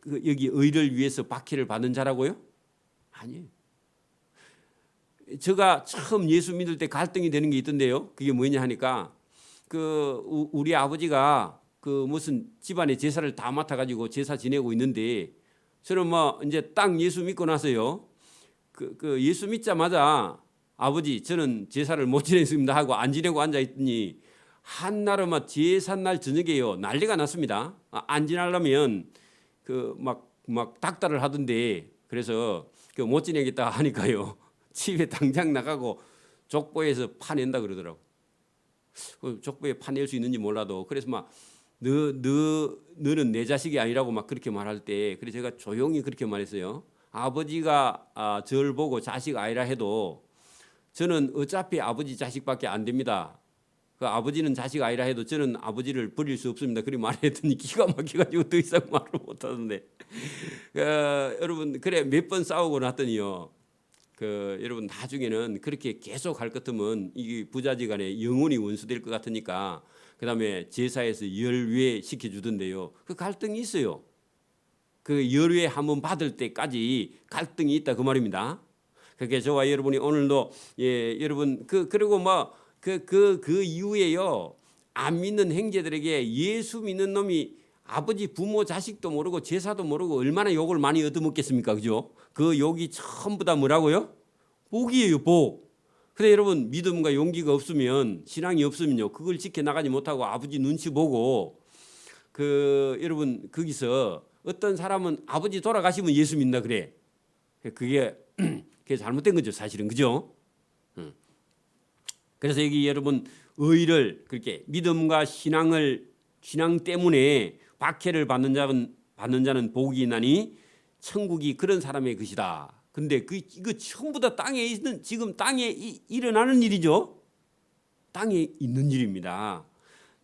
여기 의를 위해서 박해를 받는 자라고요? 아니에요. 제가 처음 예수 믿을 때 갈등이 되는 게 있던데요. 그게 뭐냐 하니까 그 우리 아버지가 그 무슨 집안의 제사를 다 맡아가지고 제사 지내고 있는데 저는 뭐 이제 딱 예수 믿고 나서요. 그 예수 믿자마자 아버지 저는 제사를 못 지냈습니다 하고 안 지내고 앉아 있더니 한날은 막 제삿날 저녁에요 난리가 났습니다. 안 지내려면 그 막 닥달을 하던데 그래서 그 못 지내겠다 하니까요 집에 당장 나가고 족보에서 파낸다 그러더라고. 족보에 파낼 수 있는지 몰라도 그래서 막 너는 내 자식이 아니라고 막 그렇게 말할 때 그래서 제가 조용히 그렇게 말했어요. 아버지가 저를 보고 자식 아니라 해도 저는 어차피 아버지 자식밖에 안 됩니다. 그 아버지는 자식 아니라 해도 저는 아버지를 버릴 수 없습니다. 그렇게 말했더니 기가 막혀가지고 더 이상 말을 못하던데 여러분 그래 몇 번 싸우고 났더니요 여러분 나중에는 그렇게 계속 할 것 같으면 이게 부자지간에 영원히 원수될 것 같으니까 그 다음에 제사에서 열외 시켜주던데요 그 갈등이 있어요. 그 열외 한번 받을 때까지 갈등이 있다 그 말입니다. 그게 저와 여러분이 오늘도 여러분 그리고 뭐 그 이후에요 안 믿는 형제들에게 예수 믿는 놈이 아버지 부모 자식도 모르고 제사도 모르고 얼마나 욕을 많이 얻어먹겠습니까, 그죠? 그 욕이 전부 다 뭐라고요? 복이에요, 복. 근데 여러분 믿음과 용기가 없으면 신앙이 없으면요 그걸 지켜 나가지 못하고 아버지 눈치 보고 여러분 거기서 어떤 사람은 아버지 돌아가시면 예수 믿나 그래. 그게 잘못된 거죠 사실은, 그죠? 그래서 여기 여러분 의를 그렇게 믿음과 신앙 때문에 박해를 받는 자는 복이 있나니 천국이 그런 사람의 것이다. 근데 이거 전부 다 땅에 있는 지금 땅에 일어나는 일이죠. 땅에 있는 일입니다.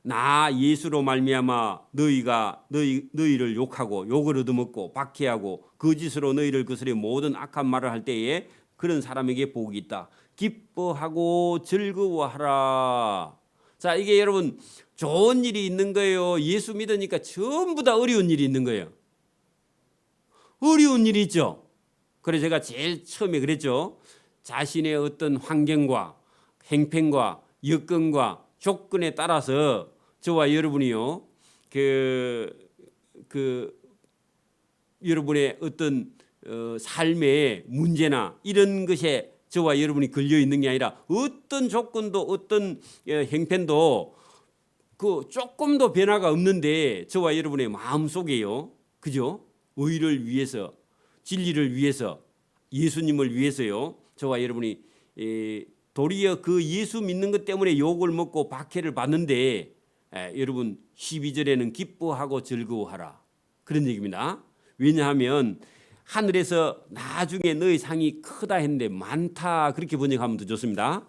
나 예수로 말미암아 너희를 욕하고 욕을 얻어먹고 박해하고 거짓으로 너희를 거스려 모든 악한 말을 할 때에 그런 사람에게 복이 있다. 기뻐하고 즐거워하라. 자, 이게 여러분 좋은 일이 있는 거예요. 예수 믿으니까 전부 다 어려운 일이 있는 거예요. 어려운 일이 있죠. 그래서 제가 제일 처음에 그랬죠. 자신의 어떤 환경과 행편과 여건과 조건에 따라서 저와 여러분이요. 여러분의 어떤 삶의 문제나 이런 것에 저와 여러분이 걸려 있는 게 아니라 어떤 조건도 어떤 행편도 그 조금도 변화가 없는데 저와 여러분의 마음 속에요. 그죠? 의를 위해서 진리를 위해서 예수님을 위해서요. 저와 여러분이 도리어 그 예수 믿는 것 때문에 욕을 먹고 박해를 받는데 여러분 12절에는 기뻐하고 즐거워하라. 그런 얘기입니다. 왜냐하면 하늘에서 나중에 너희 상이 크다 했는데 많다 그렇게 번역하면 더 좋습니다.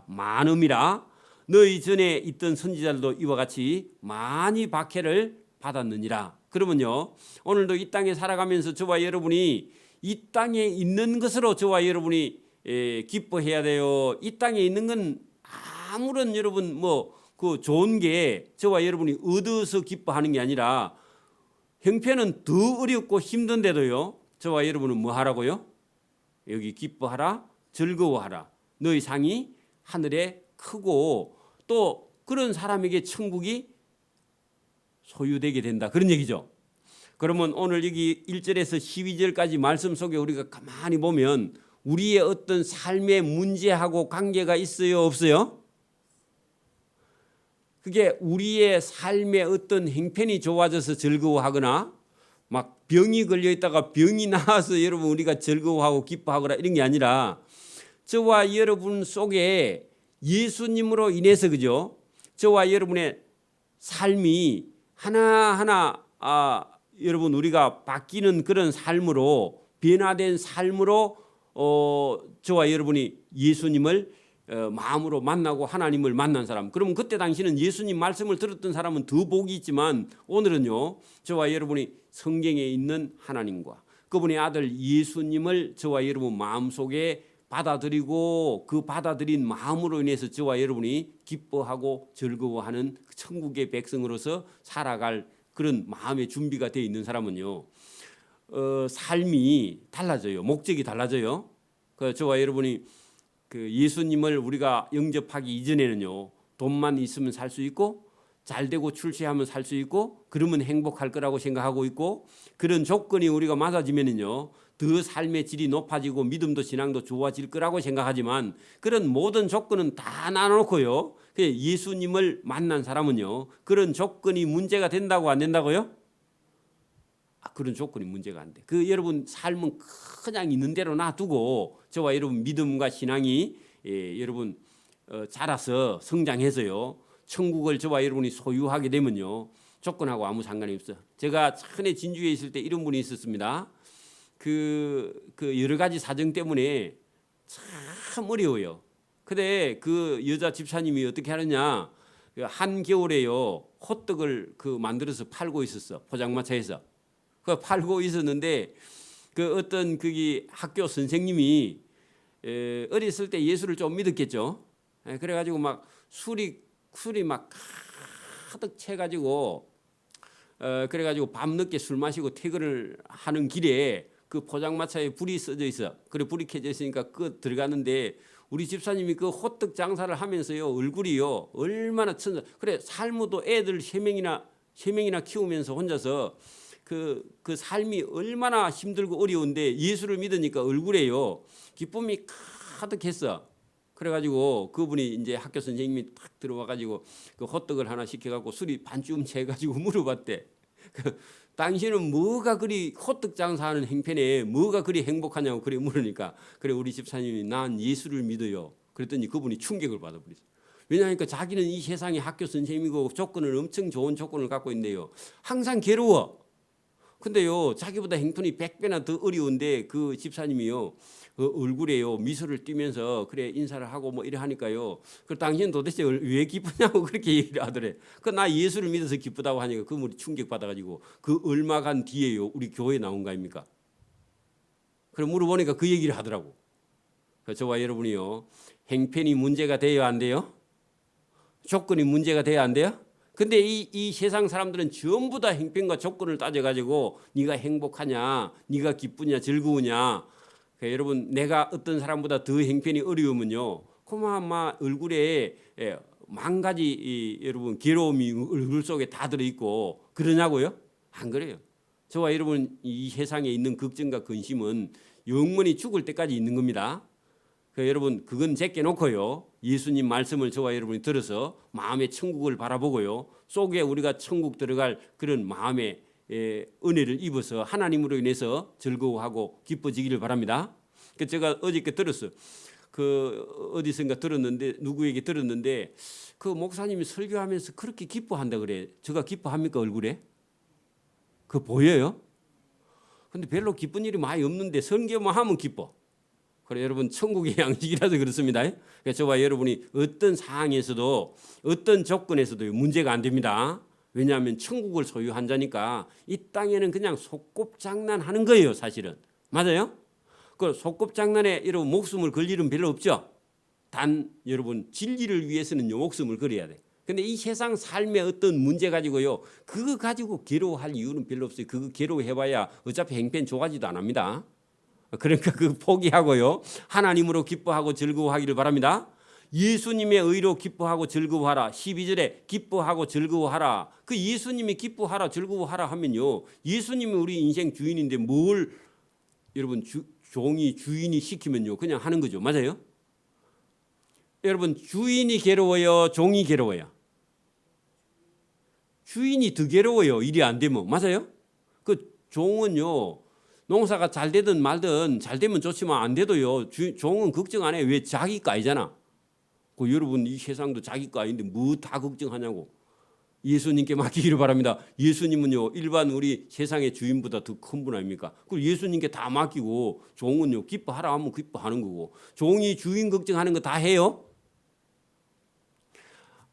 많음이라 너희 전에 있던 선지자들도 이와 같이 많이 박해를 받았느니라. 그러면요 오늘도 이 땅에 살아가면서 저와 여러분이 이 땅에 있는 것으로 저와 여러분이 기뻐해야 돼요. 이 땅에 있는 건 아무런 여러분 그 좋은 게 저와 여러분이 얻어서 기뻐하는 게 아니라 형편은 더 어렵고 힘든데도요 저와 여러분은 뭐 하라고요? 여기 기뻐하라 즐거워하라. 너희 상이 하늘에 크고 또 그런 사람에게 천국이 소유되게 된다. 그런 얘기죠. 그러면 오늘 여기 1절에서 12절까지 말씀 속에 우리가 가만히 보면 우리의 어떤 삶의 문제하고 관계가 있어요? 없어요? 그게 우리의 삶의 어떤 행편이 좋아져서 즐거워하거나 막 병이 걸려 있다가 병이 나와서 여러분 우리가 즐거워하고 기뻐하거나 이런 게 아니라 저와 여러분 속에 예수님으로 인해서 그죠? 저와 여러분의 삶이 하나하나 여러분 우리가 바뀌는 그런 삶으로 변화된 삶으로 저와 여러분이 예수님을 마음으로 만나고 하나님을 만난 사람. 그러면 그때 당시는 예수님 말씀을 들었던 사람은 더 복이 있지만 오늘은요 저와 여러분이 성경에 있는 하나님과 그분의 아들 예수님을 저와 여러분 마음속에 받아들이고 그 받아들인 마음으로 인해서 저와 여러분이 기뻐하고 즐거워하는 천국의 백성으로서 살아갈 그런 마음의 준비가 되어 있는 사람은요 삶이 달라져요. 목적이 달라져요. 저와 여러분이 그 예수님을 우리가 영접하기 이전에는요 돈만 있으면 살 수 있고 잘 되고 출세하면 살 수 있고 그러면 행복할 거라고 생각하고 있고 그런 조건이 우리가 맞아지면은요 더 삶의 질이 높아지고 믿음도 신앙도 좋아질 거라고 생각하지만 그런 모든 조건은 다 나눠놓고요 예수님을 만난 사람은요 그런 조건이 문제가 된다고 안 된다고요? 그런 조건이 문제가 안 돼. 여러분 삶은 그냥 있는 대로 놔두고 저와 여러분 믿음과 신앙이 여러분 자라서 성장해서요 천국을 저와 여러분이 소유하게 되면요 조건하고 아무 상관이 없어. 제가 전에 진주에 있을 때 이런 분이 있었습니다. 그 여러 가지 사정 때문에 참 어려워요. 근데 그 여자 집사님이 어떻게 하느냐 한겨울에요 호떡을 만들어서 팔고 있었어. 포장마차에서. 팔고 있었는데 그 어떤 거기 학교 선생님이 어렸을 때 예수를 좀 믿었겠죠. 그래가지고 막 술이 막 가득 채가지고 그래가지고 밤늦게 술 마시고 퇴근을 하는 길에 그 포장마차에 불이 써져 있어. 그래 불이 켜져 있으니까 들어가는데 우리 집사님이 그 호떡 장사를 하면서요 얼굴이요 얼마나 그래 살무도 애들 세 명이나 키우면서 혼자서 그 삶이 얼마나 힘들고 어려운데 예수를 믿으니까 얼굴에요 기쁨이 가득했어. 그래가지고 그분이 이제 학교 선생님이 딱 들어와가지고 그 호떡을 하나 시켜갖고 술이 반쯤 채가지고 물어봤대. 당신은 뭐가 그리 호떡 장사하는 행편에 뭐가 그리 행복하냐고 그래 물으니까 그래 우리 집사님이 난 예수를 믿어요. 그랬더니 그분이 충격을 받아버렸어. 왜냐하니까 자기는 이 세상에 학교 선생님이고 조건을 엄청 좋은 조건을 갖고 있는데요. 항상 괴로워. 근데요 자기보다 행편이 100배나 더 어려운데 그 집사님이요 얼굴에요 미소를 띠면서 그래 인사를 하고 뭐 이래 하니까요 그 당신 도대체 왜 기쁘냐고 그렇게 얘기를 하더래. 나 예수를 믿어서 기쁘다고 하니까 그분이 충격 받아가지고 그 얼마간 뒤에요 우리 교회에 나온 거 아닙니까? 그래 물어보니까 그 얘기를 하더라고. 저와 여러분이요 행편이 문제가 돼요 안 돼요? 조건이 문제가 돼야 안 돼요? 근데 이 세상 사람들은 전부 다 행편과 조건을 따져가지고 네가 행복하냐, 네가 기쁘냐, 즐거우냐. 그러니까 여러분 내가 어떤 사람보다 더 행편이 어려우면요, 고마마 얼굴에 만 가지 여러분 괴로움이 얼굴 속에 다 들어 있고 그러냐고요? 안 그래요. 저와 여러분 이 세상에 있는 걱정과 근심은 영원히 죽을 때까지 있는 겁니다. 여러분 그건 제껴놓고요 예수님 말씀을 저와 여러분이 들어서 마음의 천국을 바라보고요 속에 우리가 천국 들어갈 그런 마음의 은혜를 입어서 하나님으로 인해서 즐거워하고 기뻐지기를 바랍니다. 제가 어저께 들었어요. 어디선가 들었는데 누구에게 들었는데 그 목사님이 설교하면서 그렇게 기뻐한다 그래. 제가 기뻐합니까 얼굴에? 그거 보여요? 근데 별로 기쁜 일이 많이 없는데 설교만 하면 기뻐. 그래 여러분 천국의 양식이라서 그렇습니다. 그러니까 저와 여러분이 어떤 상황에서도 어떤 조건에서도 문제가 안 됩니다. 왜냐하면 천국을 소유한 자니까 이 땅에는 그냥 소꿉장난하는 거예요 사실은. 맞아요? 그 소꿉장난에 여러분 목숨을 걸 일은 별로 없죠. 단 여러분 진리를 위해서는 목숨을 걸어야 돼. 근데 이 세상 삶의 어떤 문제 가지고요 그거 가지고 괴로워할 이유는 별로 없어요. 그거 괴로워해봐야 어차피 행편 좋아지도 안 합니다. 그러니까 그 포기하고요 하나님으로 기뻐하고 즐거워하기를 바랍니다. 예수님의 의로 기뻐하고 즐거워하라. 12절에 기뻐하고 즐거워하라. 그 예수님이 기뻐하라 즐거워하라 하면요 예수님이 우리 인생 주인인데 뭘 여러분 종이 주인이 시키면요 그냥 하는 거죠. 맞아요? 여러분 주인이 괴로워요 종이 괴로워요? 주인이 더 괴로워요 일이 안 되면. 맞아요? 그 종은요 농사가 잘 되든 말든 잘 되면 좋지만 안 돼도요 종은 걱정 안 해요. 왜? 자기 거 아니잖아. 그 여러분 이 세상도 자기 거 아닌데 뭐 다 걱정하냐고. 예수님께 맡기기를 바랍니다. 예수님은요 일반 우리 세상의 주인보다 더 큰 분 아닙니까? 그리고 예수님께 다 맡기고 종은요 기뻐하라 하면 기뻐하는 거고 종이 주인 걱정하는 거 다 해요.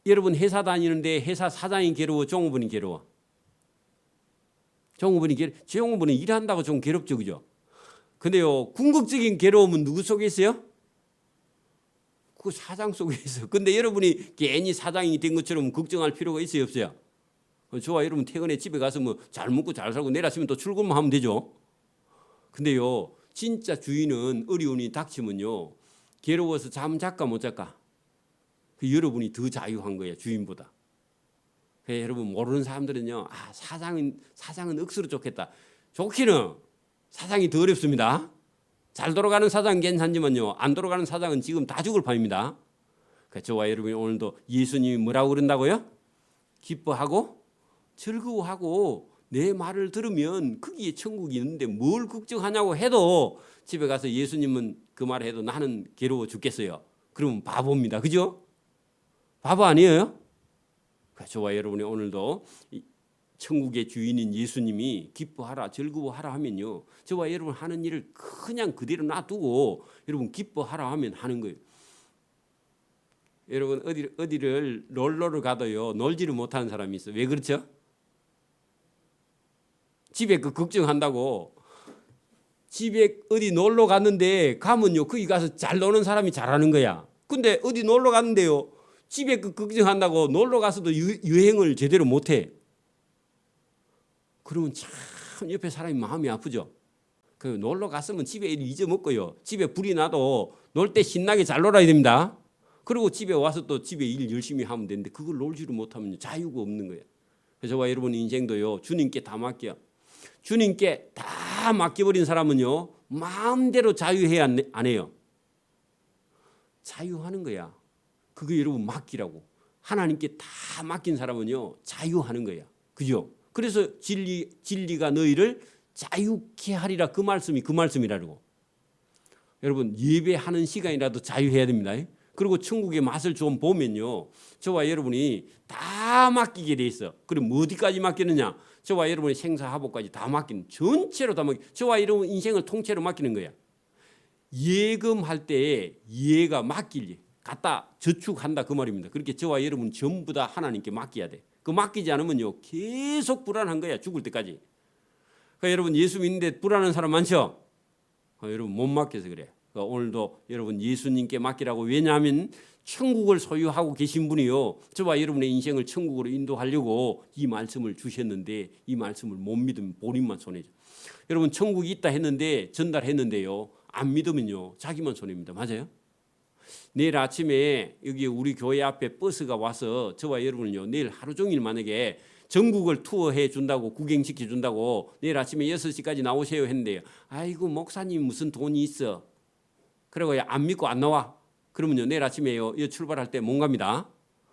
여러분 회사 다니는데 회사 사장이 괴로워 종업원이 괴로워? 종업원이 일한다고 좀 괴롭죠, 그죠? 근데요 궁극적인 괴로움은 누구 속에 있어요? 그 사장 속에 있어요. 근데 여러분이 괜히 사장이 된 것처럼 걱정할 필요가 있어요, 없어요? 저와 여러분 퇴근에 집에 가서 뭐 잘 먹고 잘 살고 내일 아침에 또 출근만 하면 되죠. 근데요 진짜 주인은 어려움이 닥치면요 괴로워서 잠 잘까 못 잘까? 그 여러분이 더 자유한 거예요, 주인보다. 여러분 모르는 사람들은요 사장은 억수로 좋겠다. 좋기는 사장이 더 어렵습니다. 잘 돌아가는 사장은 괜찮지만요 안 돌아가는 사장은 지금 다 죽을 판입니다. 저와 여러분이 오늘도 예수님이 뭐라고 그런다고요? 기뻐하고 즐거워하고 내 말을 들으면 거기에 천국이 있는데 뭘 걱정하냐고 해도 집에 가서 예수님은 그 말을 해도 나는 괴로워 죽겠어요. 그러면 바보입니다. 그죠? 바보 아니에요? 저와 여러분이 오늘도 천국의 주인인 예수님이 기뻐하라 즐거워하라 하면요 저와 여러분 하는 일을 그냥 그대로 놔두고 여러분 기뻐하라 하면 하는 거예요. 여러분 어디를 놀러를 가도요 놀지를 못하는 사람이 있어요. 왜 그렇죠? 집에 그 걱정한다고 집에 어디 놀러 갔는데 가면요 거기 가서 잘 노는 사람이 잘하는 거야. 근데 어디 놀러 갔는데요 집에 그 걱정한다고 놀러 가서도 여행을 제대로 못해. 그러면 참 옆에 사람이 마음이 아프죠. 그 놀러 갔으면 집에 잊어먹고요. 집에 불이 나도 놀 때 신나게 잘 놀아야 됩니다. 그리고 집에 와서 또 집에 일 열심히 하면 되는데 그걸 놀지를 못하면 자유가 없는 거예요. 그래서 저와 여러분 인생도요 주님께 다 맡겨. 주님께 다 맡겨버린 사람은요 마음대로 자유해야 안 해요. 자유하는 거야. 그거 여러분 맡기라고. 하나님께 다 맡긴 사람은요 자유하는 거야. 그죠? 그래서 진리가 너희를 자유케 하리라 그 말씀이 그 말씀이라고. 여러분 예배하는 시간이라도 자유해야 됩니다. 그리고 천국의 맛을 좀 보면요 저와 여러분이 다 맡기게 돼 있어. 그럼 어디까지 맡기느냐? 저와 여러분의 생사하복까지 다 맡기는 전체로 다 맡기. 저와 여러분 인생을 통째로 맡기는 거야. 예금할 때 예가 맡길 갖다 저축한다 그 말입니다. 그렇게 저와 여러분 전부 다 하나님께 맡겨야 돼. 그 맡기지 않으면요 계속 불안한 거야 죽을 때까지. 그러니까 여러분 예수 믿는데 불안한 사람 많죠? 여러분 못 맡겨서 그래. 그러니까 오늘도 여러분 예수님께 맡기라고. 왜냐하면 천국을 소유하고 계신 분이요 저와 여러분의 인생을 천국으로 인도하려고 이 말씀을 주셨는데 이 말씀을 못 믿으면 본인만 손해죠. 여러분 천국이 있다 했는데 전달했는데요 안 믿으면요 자기만 손해입니다. 맞아요? 내일 아침에 여기 우리 교회 앞에 버스가 와서 저와 여러분을요 내일 하루 종일 만약에 전국을 투어해 준다고 구경시켜 준다고 내일 아침에 6시까지 나오세요 했는데요. 아이고 목사님 무슨 돈이 있어. 그리고 안 믿고 안 나와. 그러면요 내일 아침에요 출발할 때 못 갑니다.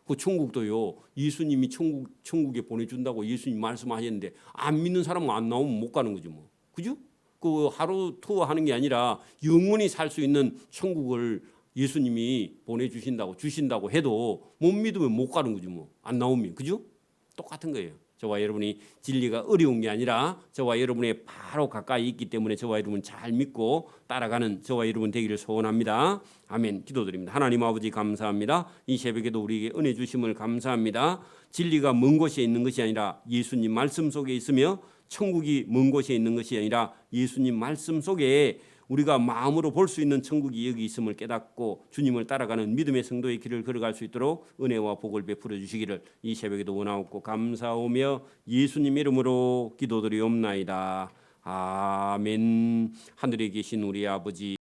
그 천국도요 예수님이 천국에 보내준다고 예수님 말씀하셨는데 안 믿는 사람은 안 나오면 못 가는 거죠 뭐. 그죠? 그 하루 투어하는 게 아니라 영원히 살 수 있는 천국을 예수님이 주신다고 해도 못 믿으면 못 가는 거지 뭐. 안 나오면. 그죠? 똑같은 거예요. 저와 여러분이 진리가 어려운 게 아니라 저와 여러분의 바로 가까이 있기 때문에 저와 여러분 잘 믿고 따라가는 저와 여러분 되기를 소원합니다. 아멘. 기도드립니다. 하나님 아버지 감사합니다. 이 새벽에도 우리에게 은혜 주심을 감사합니다. 진리가 먼 곳에 있는 것이 아니라 예수님 말씀 속에 있으며 천국이 먼 곳에 있는 것이 아니라 예수님 말씀 속에 우리가 마음으로 볼 수 있는 천국이 여기 있음을 깨닫고 주님을 따라가는 믿음의 성도의 길을 걸어갈 수 있도록 은혜와 복을 베풀어 주시기를 이 새벽에도 원하옵고 감사하며 예수님 이름으로 기도드리옵나이다. 아멘. 하늘에 계신 우리 아버지